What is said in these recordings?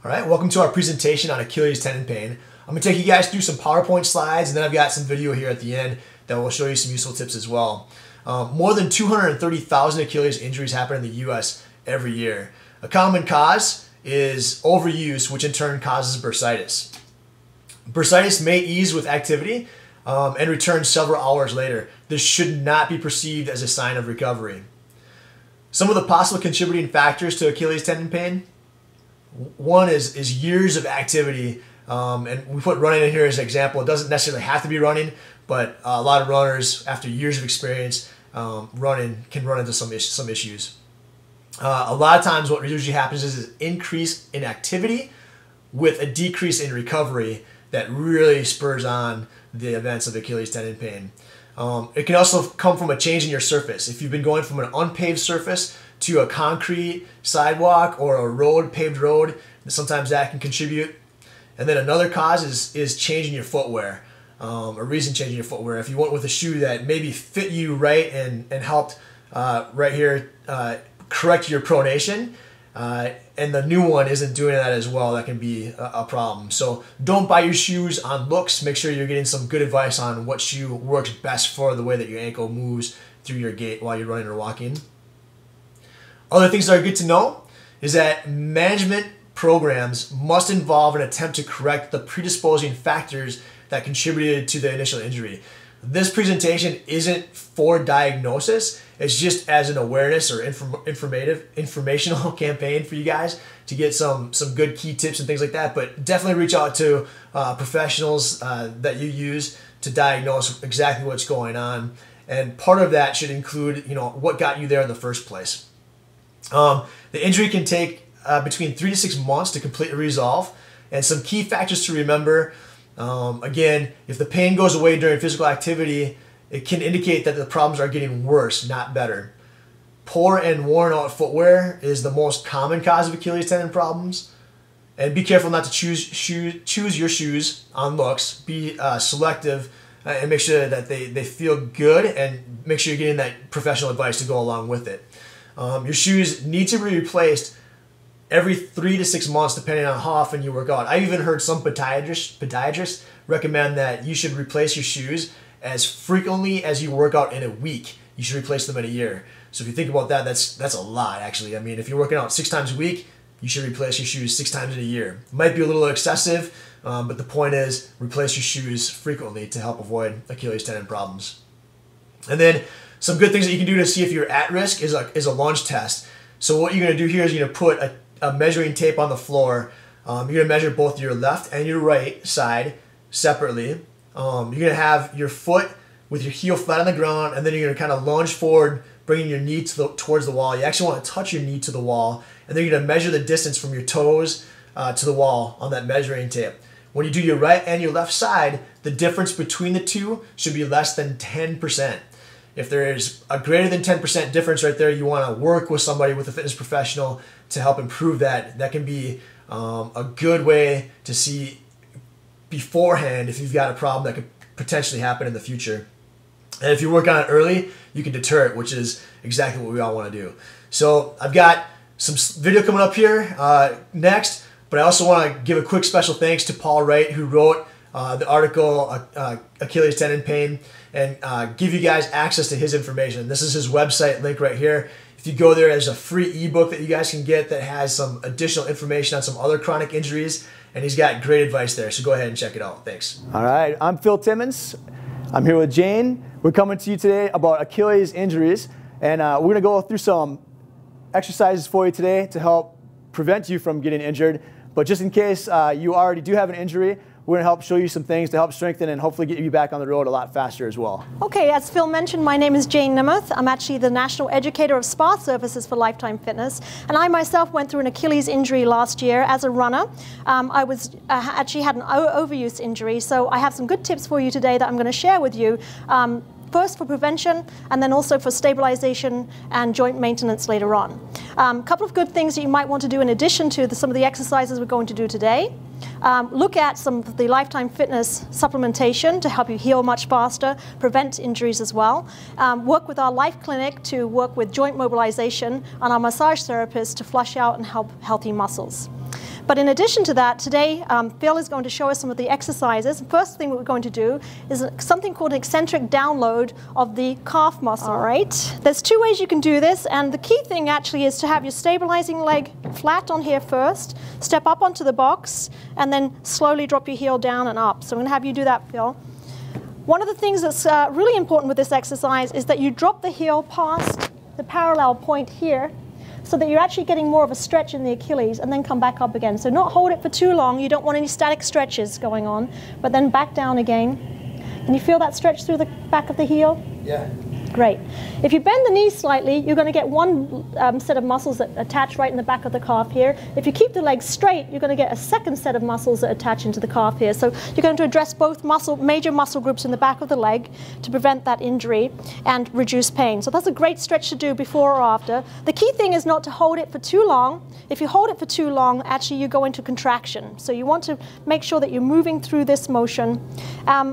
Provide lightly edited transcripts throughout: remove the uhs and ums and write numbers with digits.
All right, welcome to our presentation on Achilles tendon pain. I'm going to take you guys through some PowerPoint slides, and then I've got some video here at the end that will show you some useful tips as well. More than 230,000 Achilles injuries happen in the U.S. every year. A common cause is overuse, which in turn causes bursitis. Bursitis may ease with activity and return several hours later. This should not be perceived as a sign of recovery. Some of the possible contributing factors to Achilles tendon pain. One is years of activity, and we put running in here as an example. It doesn't necessarily have to be running, but a lot of runners, after years of experience running, can run into some issues. A lot of times what usually happens is an increase in activity with a decrease in recovery that really spurs on the events of Achilles tendon pain. It can also come from a change in your surface. If you've been going from an unpaved surface to a concrete sidewalk or a paved road, sometimes that can contribute. And then another cause is changing your footwear, a reason changing your footwear. If you went with a shoe that maybe fit you right and helped right here correct your pronation, and the new one isn't doing that as well, that can be a problem. So don't buy your shoes on looks. Make sure you're getting some good advice on what shoe works best for the way that your ankle moves through your gait while you're running or walking. Other things that are good to know is that management programs must involve an attempt to correct the predisposing factors that contributed to the initial injury. This presentation isn't for diagnosis. It's just as an awareness or informational campaign for you guys to get some good key tips and things like that. But definitely reach out to professionals that you use to diagnose exactly what's going on. And part of that should include, what got you there in the first place. The injury can take between 3 to 6 months to completely resolve. And some key factors to remember, again, if the pain goes away during physical activity, it can indicate that the problems are getting worse, not better. Poor and worn out footwear is the most common cause of Achilles tendon problems. And be careful not to choose your shoes on looks. Be selective and make sure that they feel good, and make sure you're getting that professional advice to go along with it. Your shoes need to be replaced every 3 to 6 months, depending on how often you work out. I've even heard some podiatrists recommend that you should replace your shoes as frequently as you work out in a week. You should replace them in a year. So if you think about that, that's a lot, actually. I mean, if you're working out 6 times a week, you should replace your shoes 6 times in a year. It might be a little excessive, but the point is replace your shoes frequently to help avoid Achilles tendon problems. And then some good things that you can do to see if you're at risk is a lunge test. So what you're going to do here is you're going to put a measuring tape on the floor. You're going to measure both your left and your right side separately. You're going to have your foot with your heel flat on the ground, and then you're going to kind of lunge forward, bringing your knee towards the wall. You actually want to touch your knee to the wall, and then you're going to measure the distance from your toes to the wall on that measuring tape. When you do your right and your left side, the difference between the two should be less than 10%. If there is a greater than 10% difference right there, you want to work with somebody, with a fitness professional, to help improve that. That can be a good way to see beforehand if you've got a problem that could potentially happen in the future. And if you work on it early, you can deter it, which is exactly what we all want to do. So I've got some video coming up here next, but I also want to give a quick special thanks to Paul Wright, who wrote the article Achilles tendon pain, and give you guys access to his information. This is his website link right here. If you go there, there's a free ebook that you guys can get that has some additional information on some other chronic injuries, and he's got great advice there, so go ahead and check it out. Thanks. All right, I'm Phil Timmons. I'm here with Jane. We're coming to you today about Achilles injuries, and we're going to go through some exercises for you today to help prevent you from getting injured. But just in case you already do have an injury, we're going to help show you some things to help strengthen and hopefully get you back on the road a lot faster as well. Okay, as Phil mentioned, my name is Jane Nimmuth. I'm actually the National Educator of Spa Services for Lifetime Fitness, and I myself went through an Achilles injury last year as a runner. I actually had an overuse injury, so I have some good tips for you today that I'm going to share with you. First for prevention, and then also for stabilization and joint maintenance later on. A couple of good things that you might want to do in addition to some of the exercises we're going to do today. Look at some of the Lifetime Fitness supplementation to help you heal much faster, prevent injuries as well. Work with our Life Clinic to work with joint mobilization, and our massage therapist to flush out and help healthy muscles. But in addition to that, today Phil is going to show us some of the exercises. The first thing we're going to do is something called an eccentric download of the calf muscle. All right. There's two ways you can do this, and the key thing actually is to have your stabilizing leg flat on here first, step up onto the box, and then slowly drop your heel down and up. So I'm going to have you do that, Phil. One of the things that's really important with this exercise is that you drop the heel past the parallel point here, so that you're actually getting more of a stretch in the Achilles, and then come back up again. So not hold it for too long. You don't want any static stretches going on, but then back down again. Can you feel that stretch through the back of the heel? Yeah. Great. If you bend the knees slightly, you're going to get one set of muscles that attach right in the back of the calf here. If you keep the legs straight, you're going to get a second set of muscles that attach into the calf here. So you're going to address both major muscle groups in the back of the leg to prevent that injury and reduce pain. So that's a great stretch to do before or after. The key thing is not to hold it for too long. If you hold it for too long, actually you go into contraction. So you want to make sure that you're moving through this motion.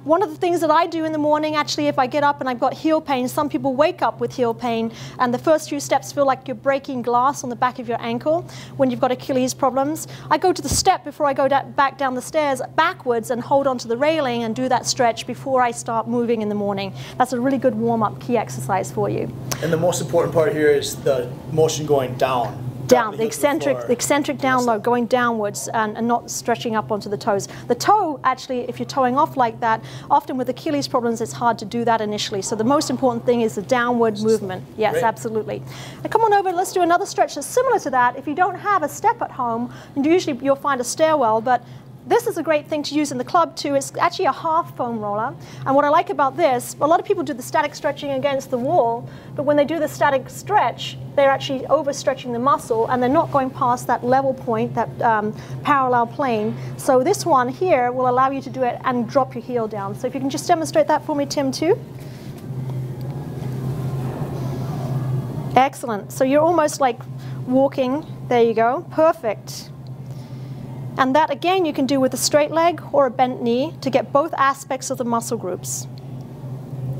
One of the things that I do in the morning, actually, if I get up and I've got heel pain, some people wake up with heel pain, and the first few steps feel like you're breaking glass on the back of your ankle when you've got Achilles problems. I go to the step before I go back down the stairs backwards and hold onto the railing and do that stretch before I start moving in the morning. That's a really good warm-up key exercise for you. And the most important part here is the motion going down. Down, the eccentric download, going downwards and not stretching up onto the toes. The toe, actually, if you're toeing off like that, often with Achilles problems, it's hard to do that initially. So the most important thing is the downward movement. Yes, great. Absolutely. Now come on over, let's do another stretch that's similar to that. If you don't have a step at home, and usually you'll find a stairwell, but this is a great thing to use in the club too. It's actually a half foam roller. And what I like about this, a lot of people do the static stretching against the wall, but when they do the static stretch, they're actually overstretching the muscle and they're not going past that level point, that parallel plane. So this one here will allow you to do it and drop your heel down. So if you can just demonstrate that for me, Tim, too. Excellent. So you're almost like walking. There you go. Perfect. And that, again, you can do with a straight leg or a bent knee to get both aspects of the muscle groups.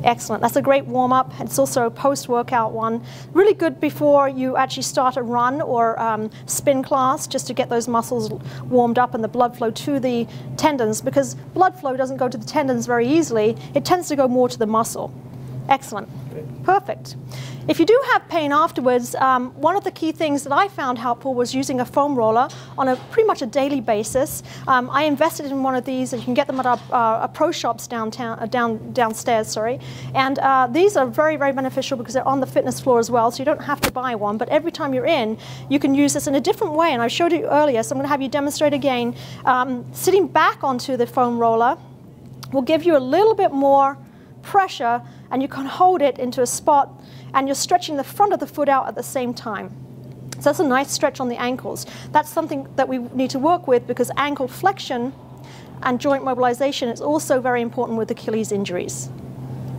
Excellent. That's a great warm-up. It's also a post-workout one. Really good before you actually start a run or spin class, just to get those muscles warmed up and the blood flow to the tendons, because blood flow doesn't go to the tendons very easily. It tends to go more to the muscle. Excellent. Perfect. If you do have pain afterwards, one of the key things that I found helpful was using a foam roller on pretty much a daily basis. I invested in one of these, and you can get them at our pro shops downstairs. Sorry. And these are very, very beneficial because they're on the fitness floor as well, so you don't have to buy one. But every time you're in, you can use this in a different way, and I showed you earlier, so I'm going to have you demonstrate again. Sitting back onto the foam roller will give you a little bit more pressure, and you can hold it into a spot, and you're stretching the front of the foot out at the same time. So that's a nice stretch on the ankles. That's something that we need to work with, because ankle flexion and joint mobilization is also very important with Achilles injuries.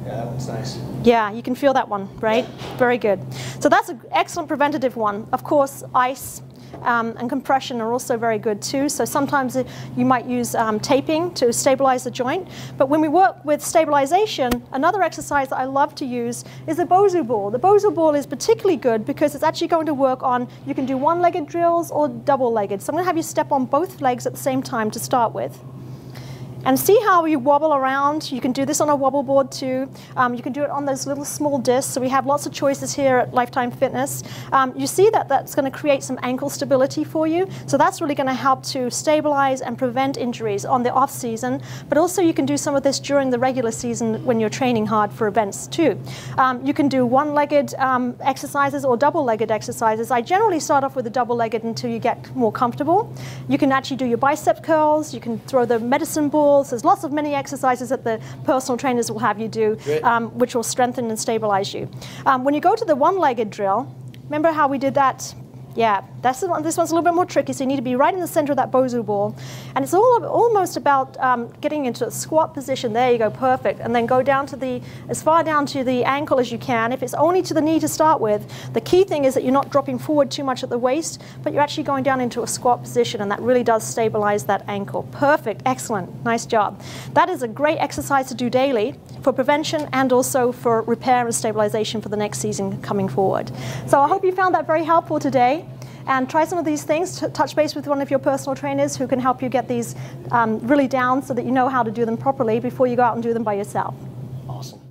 Yeah, that one's nice. Yeah, you can feel that one, right? Yeah. Very good. So that's an excellent preventative one. Of course, ice and compression are also very good too. So sometimes you might use taping to stabilize the joint. But when we work with stabilization, another exercise that I love to use is the Bosu ball. The Bosu ball is particularly good because it's actually going to work on, you can do one-legged drills or double-legged. So I'm going to have you step on both legs at the same time to start with. And see how you wobble around. You can do this on a wobble board too. You can do it on those little small discs. So we have lots of choices here at Lifetime Fitness. You see that that's going to create some ankle stability for you. So that's really going to help to stabilize and prevent injuries on the off season. But also you can do some of this during the regular season when you're training hard for events too. You can do one-legged exercises or double-legged exercises. I generally start off with the double-legged until you get more comfortable. You can actually do your bicep curls. You can throw the medicine ball. There's lots of many exercises that the personal trainers will have you do, which will strengthen and stabilize you. When you go to the one-legged drill, remember how we did that? Yeah, this one's a little bit more tricky, so you need to be right in the center of that Bosu ball. And it's almost about getting into a squat position. There you go, perfect. And then go down to as far down to the ankle as you can. If it's only to the knee to start with, the key thing is that you're not dropping forward too much at the waist, but you're actually going down into a squat position, and that really does stabilize that ankle. Perfect, excellent, nice job. That is a great exercise to do daily for prevention and also for repair and stabilization for the next season coming forward. So I hope you found that very helpful today. and try some of these things. Touch base with one of your personal trainers who can help you get these really down so that you know how to do them properly before you go out and do them by yourself. Awesome.